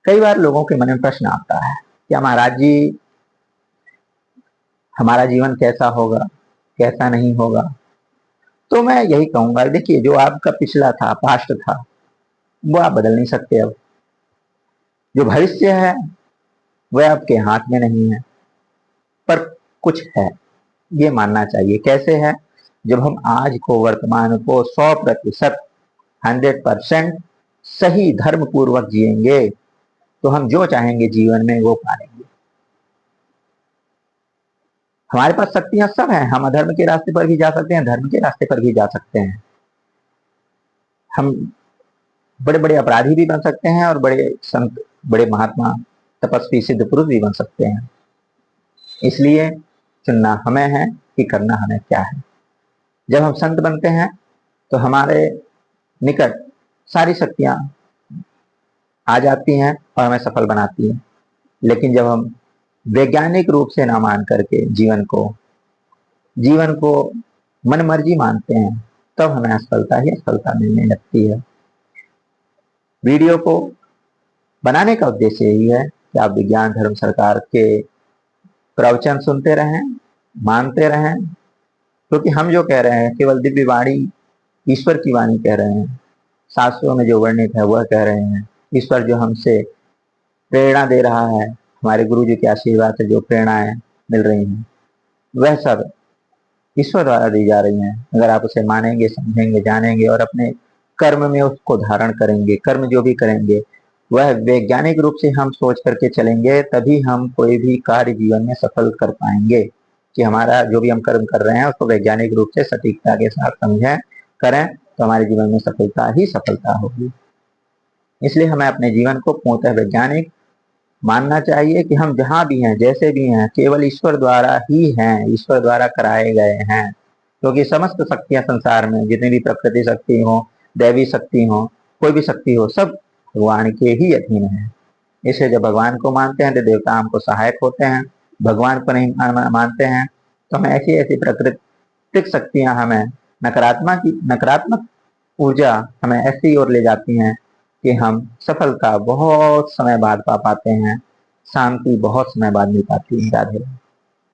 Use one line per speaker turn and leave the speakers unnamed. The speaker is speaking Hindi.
कई बार लोगों के मन में प्रश्न आता है, क्या महाराज जी हमारा जीवन कैसा होगा, कैसा नहीं होगा। तो मैं यही कहूंगा, देखिए जो आपका पिछला था, पास्ट था, वो आप बदल नहीं सकते। अब जो भविष्य है वह आपके हाथ में नहीं है, पर कुछ है, ये मानना चाहिए। कैसे है? जब हम आज को, वर्तमान को 100%, 100% सही धर्म पूर्वक जिएंगे तो हम जो चाहेंगे जीवन में वो पाएंगे। हमारे पास शक्तियां सब हैं, हम अधर्म के रास्ते पर भी जा सकते हैं, धर्म के रास्ते पर भी जा सकते हैं। हम बड़े बड़े अपराधी भी बन सकते हैं और बड़े संत, बड़े महात्मा, तपस्वी, सिद्ध पुरुष भी बन सकते हैं। इसलिए चुनना हमें है कि करना हमें क्या है। जब हम संत बनते हैं तो हमारे निकट सारी शक्तियां आ जाती हैं और हमें सफल बनाती हैं। लेकिन जब हम वैज्ञानिक रूप से ना मान करके जीवन को मन मर्जी मानते हैं, तब हमें असफलता ही असफलता मिलने लगती है। वीडियो को बनाने का उद्देश्य यही है कि आप विज्ञान धर्म सरकार के प्रवचन सुनते रहें, मानते रहें, क्योंकि हम जो कह रहे हैं केवल दिव्य वाणी, ईश्वर की वाणी कह रहे हैं। शास्त्रों में जो वर्णित है वह कह रहे हैं। ईश्वर जो हमसे प्रेरणा दे रहा है, हमारे गुरु जी के आशीर्वाद से जो प्रेरणाएं मिल रही हैं, वह सब ईश्वर द्वारा दी जा रही हैं। अगर आप उसे मानेंगे, समझेंगे, जानेंगे और अपने कर्म में उसको धारण करेंगे, कर्म जो भी करेंगे वह वैज्ञानिक रूप से हम सोच करके चलेंगे, तभी हम कोई भी कार्य जीवन में सफल कर पाएंगे। कि हमारा जो भी हम कर्म कर रहे हैं उसको वैज्ञानिक रूप से सटीकता के साथ समझें, करें, तो हमारे जीवन में सफलता ही सफलता होगी। इसलिए हमें अपने जीवन को पूर्णतः वैज्ञानिक मानना चाहिए कि हम जहां भी हैं, जैसे भी हैं, केवल ईश्वर द्वारा ही हैं, ईश्वर द्वारा कराए गए हैं। क्योंकि समस्त शक्तियां संसार में, जितनी भी प्रकृति शक्ति हो, दैवी शक्ति हो, कोई भी शक्ति हो, सब भगवान के ही अधीन है। इसलिए जब भगवान को मानते हैं तो देवता हमको सहायक होते हैं। भगवान को नहीं मानते हैं तो हमें ऐसी ऐसी प्राकृतिक शक्तियां, हमें नकारात्मक ऊर्जा हमें ऐसी ओर ले जाती हैं कि हम सफलता बहुत समय बाद पा पाते हैं, शांति बहुत समय बाद मिल पाती है। राधे।